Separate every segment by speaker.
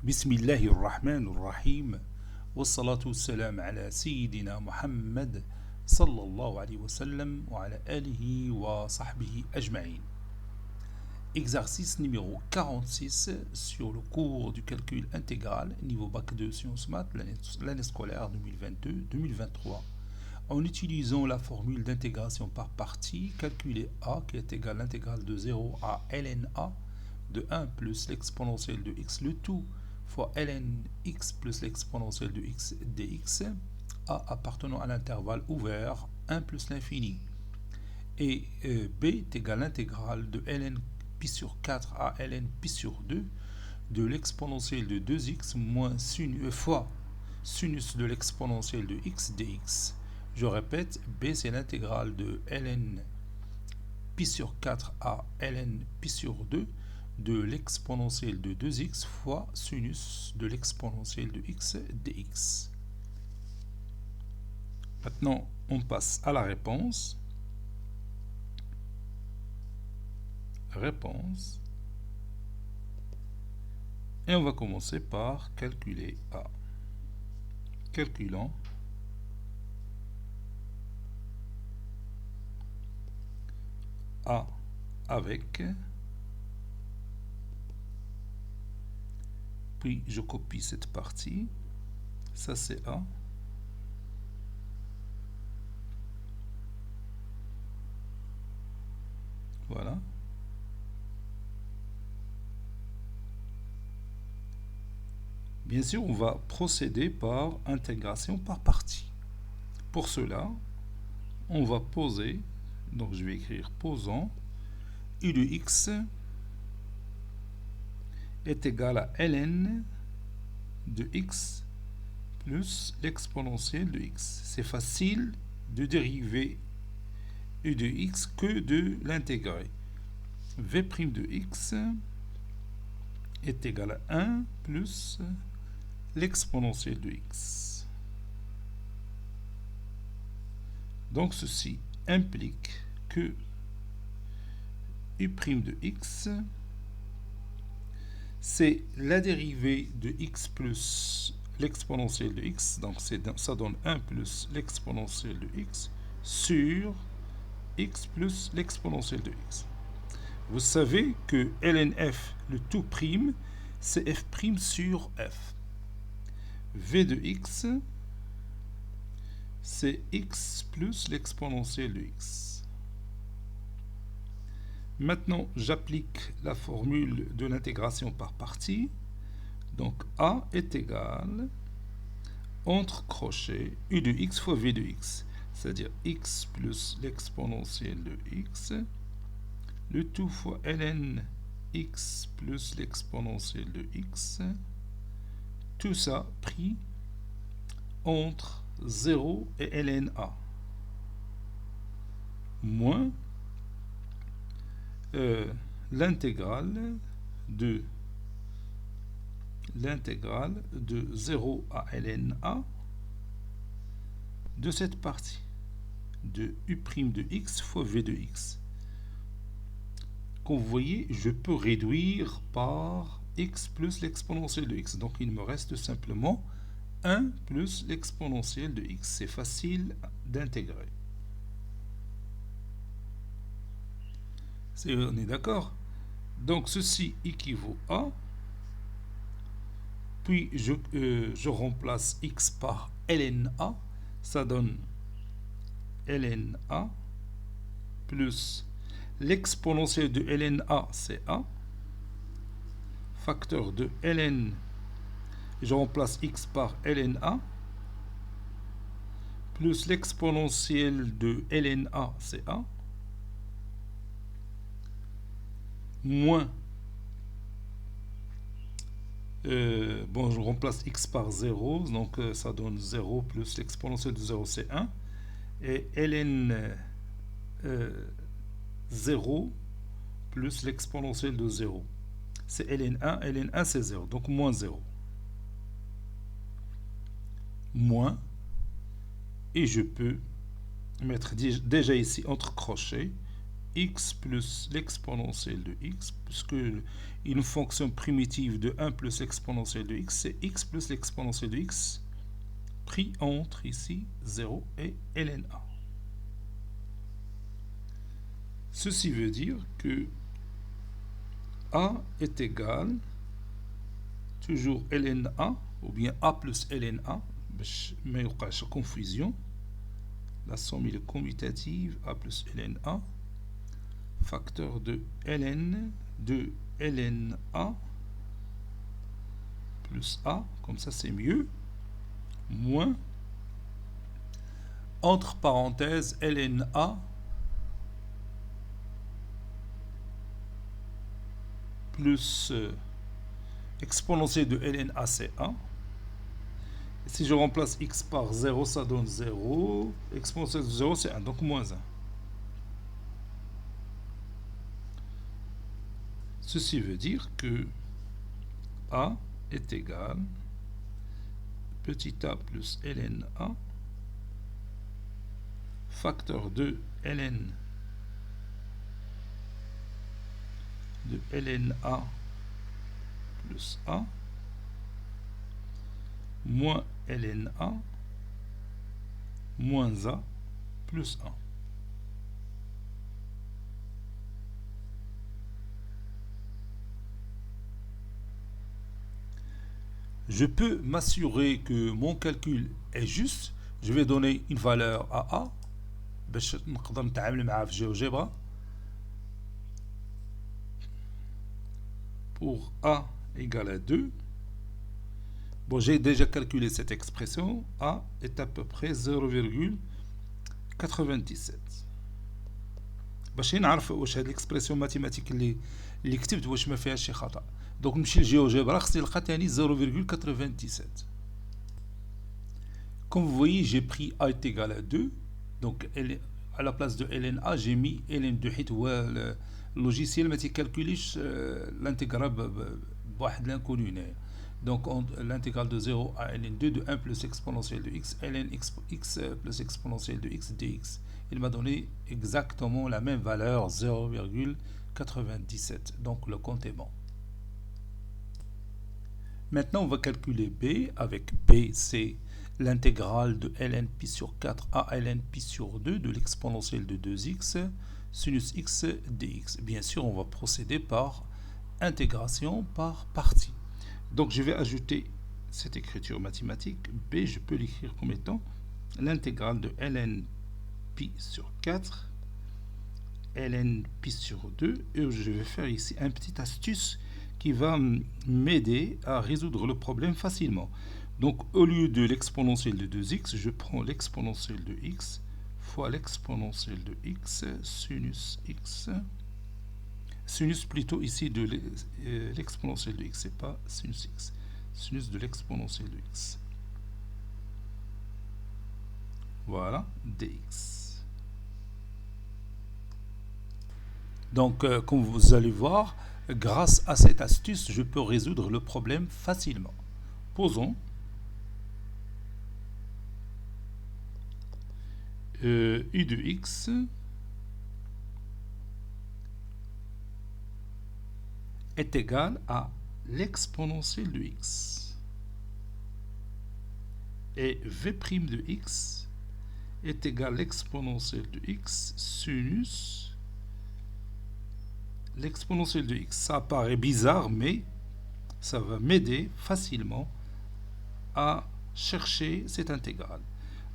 Speaker 1: بسم الله الرحمن الرحيم والصلاة والسلام على سيدنا محمد صلى الله عليه وسلم وعلى آله وصحبه أجمعين. Exercice numéro 46 sur le cours du calcul intégral niveau bac 2 sciences maths l'année scolaire 2022-2023 en utilisant la formule d'intégration par partie. Calculer a qui est égal à l'intégrale de 0 à ln a de 1 plus l'exponentielle de x le tout fois ln x plus l'exponentielle de x dx, a appartenant à l'intervalle ouvert 1 plus l'infini, et b est égal à l'intégrale de ln pi sur 4 à ln pi sur 2 de l'exponentielle de 2x moins fois sinus de l'exponentielle de x dx. Je répète, b c'est l'intégrale de ln pi sur 4 à ln pi sur 2 de l'exponentielle de 2x fois sinus de l'exponentielle de x dx. Maintenant, on passe à la réponse. Et on va commencer par calculer a. Calculant a avec, puis je copie cette partie, ça c'est a, voilà, bien sûr on va procéder par intégration par partie. Pour cela on va poser, donc je vais écrire posant u de x est égal à ln de x plus l'exponentielle de x. C'est facile de dériver u de x que de l'intégrer. v' de x est égal à 1 plus l'exponentielle de x. Donc ceci implique que u' de x c'est la dérivée de x plus l'exponentielle de x, donc ça donne 1 plus l'exponentielle de x sur x plus l'exponentielle de x. Vous savez que lnf, le tout prime, c'est f' sur f. v de x, c'est x plus l'exponentielle de x. Maintenant, j'applique la formule de l'intégration par partie. Donc, a est égal, entre crochets, u de x fois v de x, c'est-à-dire x plus l'exponentielle de x, le tout fois ln x plus l'exponentielle de x, tout ça pris entre 0 et ln a, moins l'intégrale de 0 à ln a de cette partie de u' de x fois v de x. Comme vous voyez, je peux réduire par x plus l'exponentielle de x. Donc il me reste simplement 1 plus l'exponentielle de x. C'est facile d'intégrer. On est d'accord? Donc ceci équivaut à, puis je remplace x par ln a, ça donne ln a plus l'exponentielle de ln a, c'est a, facteur de ln, je remplace x par ln a, plus l'exponentielle de ln a, c'est a, moins, je remplace x par 0, donc ça donne 0 plus l'exponentielle de 0, c'est 1, et ln 0 plus l'exponentielle de 0, c'est ln1 c'est 0, donc moins 0. Moins, et je peux mettre déjà ici entre crochets x plus l'exponentielle de x, puisque une fonction primitive de 1 plus l'exponentielle de x, c'est x plus l'exponentielle de x pris entre ici 0 et ln a. Ceci veut dire que a est égal toujours ln a, ou bien a plus ln a, mais il y a confusion. La somme est commutative a plus ln a, facteur de ln a plus a, comme ça c'est mieux, moins, entre parenthèses, ln a plus exponentielle de ln a, c'est 1. Et si je remplace x par 0, ça donne 0. Exponentielle de 0, c'est 1, donc moins 1. Ceci veut dire que a est égal petit a plus ln a, facteur de ln a plus a, moins ln a, moins a plus 1. Je peux m'assurer que mon calcul est juste. Je vais donner une valeur à a باش نقدر نتعامل معها في GeoGebra. Pour a égale à 2, bon, j'ai déjà calculé cette expression. A est à peu près 0,97. باش نعرف واش هاد الاكسبرسيون ماتيماتيك اللي كتبت واش ما فيهاش شي خطا. دونك نمشي لجيوجبرا خصني نلقى ثاني 0,97. Comme vous voyez, j'ai pris a est égal à 2. Donc à la place de ln a, j'ai mis ln2 حيت هو اللوجيسيال ما تيكالكوليش l'intégrale بواحد l'inconnu هنايا. Donc l'intégrale de 0 à ln2 de 1 plus exponentielle de x, ln x plus exponentielle de x dx. Il m'a donné exactement la même valeur, 0,97. Donc le compte est bon. Maintenant, on va calculer b. Avec b, c'est l'intégrale de ln pi sur 4 à ln pi sur 2 de l'exponentielle de 2x sinus x dx. Bien sûr, on va procéder par intégration par partie. Donc, je vais ajouter cette écriture mathématique. b, je peux l'écrire comme étant l'intégrale de ln pi sur 4, ln pi sur 2. Et je vais faire ici un petit astuce qui va m'aider à résoudre le problème facilement. Donc, au lieu de l'exponentielle de 2x, je prends l'exponentielle de x fois l'exponentielle de x, sinus x. Sinus plutôt ici de l'exponentielle de x, c'est pas sinus x. Sinus de l'exponentielle de x. Voilà, dx. Donc, comme vous allez voir, grâce à cette astuce, je peux résoudre le problème facilement. Posons. U de x est égal à l'exponentielle de x. Et v' de x est égal à l'exponentielle de x sinus l'exponentielle de x. Ça paraît bizarre, mais ça va m'aider facilement à chercher cette intégrale.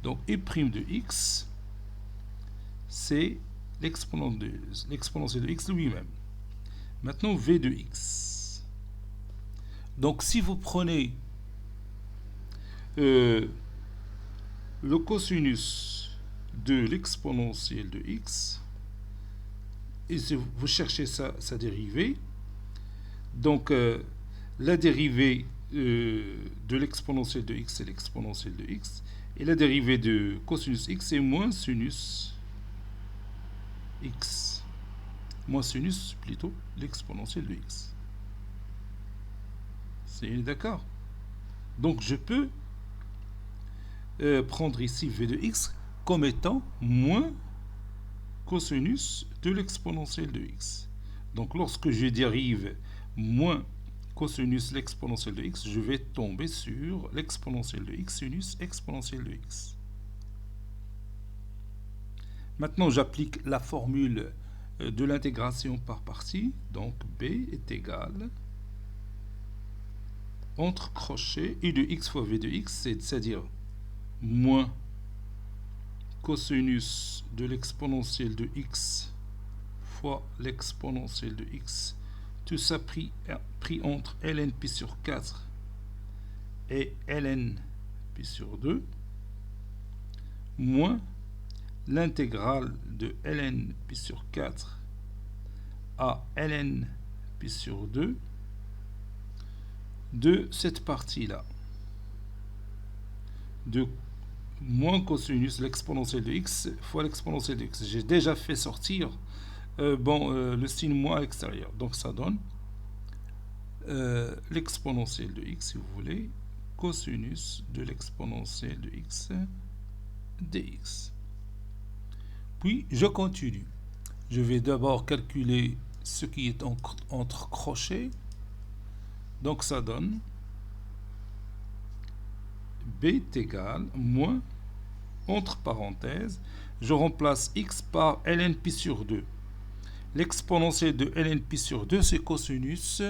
Speaker 1: Donc, u' de x, c'est l'exponentielle de x lui-même. Maintenant, v de x. Donc, si vous prenez le cosinus de l'exponentielle de x, et si vous cherchez sa dérivée, donc la dérivée de l'exponentielle de x, c'est l'exponentielle de x, et la dérivée de cosinus x, c'est moins sinus x. Moins sinus, plutôt, l'exponentielle de x. C'est d'accord? Donc, je peux prendre ici v de x comme étant moins cosinus de l'exponentielle de x. Donc lorsque je dérive moins cosinus l'exponentielle de x, je vais tomber sur l'exponentielle de x sinus exponentielle de x. Maintenant, j'applique la formule de l'intégration par partie. Donc b est égal entre crochets u de x fois v de x, c'est-à-dire moins cosinus de l'exponentielle de x fois l'exponentielle de x, tout ça pris entre ln pi sur 4 et ln pi sur 2, moins l'intégrale de ln pi sur 4 à ln pi sur 2 de cette partie-là, de moins cosinus l'exponentielle de x fois l'exponentielle de x. J'ai déjà fait sortir le signe moins à l'extérieur. Donc ça donne l'exponentielle de x, si vous voulez, cosinus de l'exponentielle de x dx. Puis je continue. Je vais d'abord calculer ce qui est entre crochets. Donc ça donne b est égal moins, entre parenthèses, je remplace x par ln pi sur 2. L'exponentielle de ln pi sur 2, c'est cosinus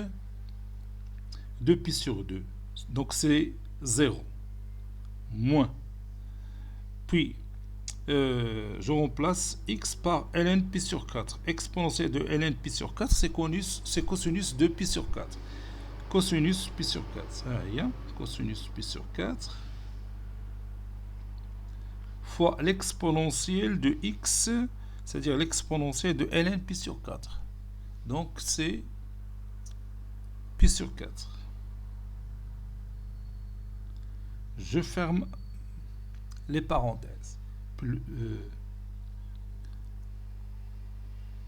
Speaker 1: de pi sur 2. Donc c'est 0. Moins. Puis, je remplace x par ln pi sur 4. Exponentielle de ln pi sur 4, c'est cosinus de pi sur 4. Cosinus pi sur 4. Cosinus pi sur 4 fois l'exponentielle de x, c'est-à-dire l'exponentielle de ln pi sur 4. Donc c'est pi sur 4. Je ferme les parenthèses.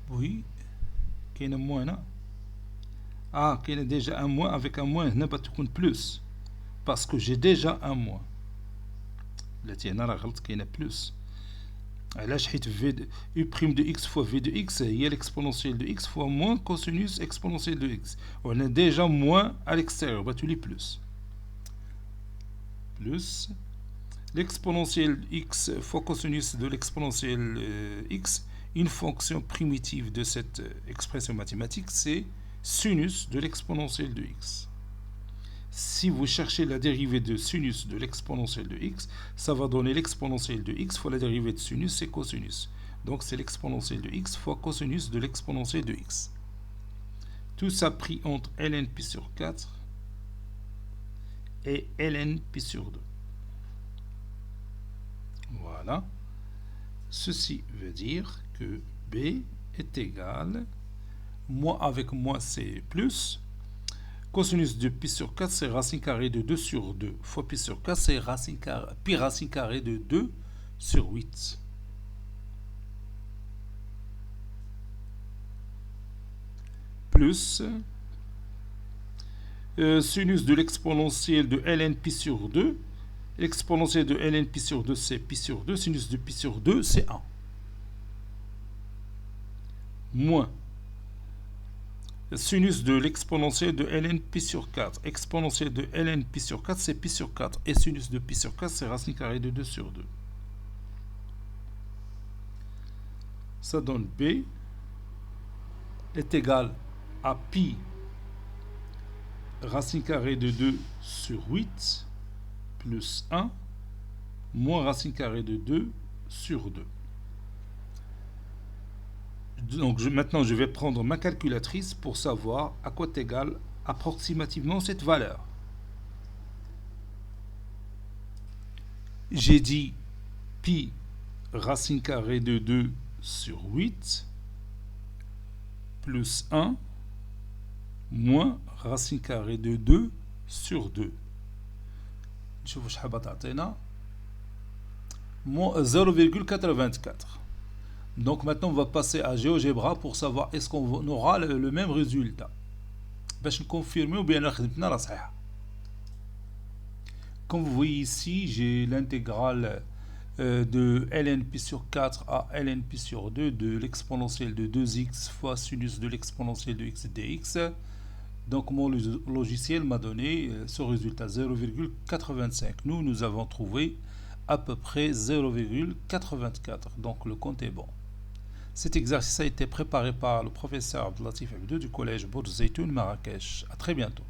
Speaker 1: Oui, qu'il y a un moins là. Ah, qu'il y a déjà un moins, avec un moins, n'a pas de plus. Parce que j'ai déjà un moins. Là, il y a un plus. علاش حيت u' de x fois v de x هي l'exponentielle de x fois moins cosinus exponentielle de x. On a déjà moins à l'extérieur, tu lis plus. Plus l'exponentielle x fois cosinus de l'exponentielle x, une fonction primitive de cette expression mathématique, c'est sinus de l'exponentielle de x. Si vous cherchez la dérivée de sinus de l'exponentielle de x, ça va donner l'exponentielle de x fois la dérivée de sinus, c'est cosinus. Donc c'est l'exponentielle de x fois cosinus de l'exponentielle de x. Tout ça pris entre ln pi sur 4 et ln pi sur 2. Voilà. Ceci veut dire que b est égal, moins avec moins c'est plus, cosinus de pi sur 4, c'est racine carrée de 2 sur 2 fois pi sur 4, c'est pi racine carrée de 2 sur 8. Plus sinus de l'exponentielle de ln pi sur 2. L'exponentielle de ln pi sur 2, c'est pi sur 2. Sinus de pi sur 2, c'est 1. Moins sinus de l'exponentielle de ln pi sur 4. Exponentielle de ln pi sur 4, c'est pi sur 4. Et sinus de pi sur 4, c'est racine carrée de 2 sur 2. Ça donne b est égal à pi racine carrée de 2 sur 8 plus 1 moins racine carrée de 2 sur 2. Donc maintenant, je vais prendre ma calculatrice pour savoir à quoi est égale approximativement cette valeur. J'ai dit pi racine carrée de 2 sur 8 plus 1 moins racine carrée de 2 sur 2. نشوفوا شحال تعطينا 0,84. Donc maintenant on va passer à GeoGebra pour savoir est-ce qu'on aura le même résultat. باش نكونفيرميو بان خدمتنا راه صحيحه. Comme vous voyez ici, j'ai l'intégrale de lnp sur 4 à lnp sur 2 de l'exponentielle de 2x fois sinus de l'exponentielle de x dx. Donc mon logiciel m'a donné ce résultat 0,85. Nous avons trouvé à peu près 0,84. Donc le compte est bon. Cet exercice a été préparé par le professeur Abdelatif Abdou du collège Bourz Zeytoun Marrakech. À très bientôt.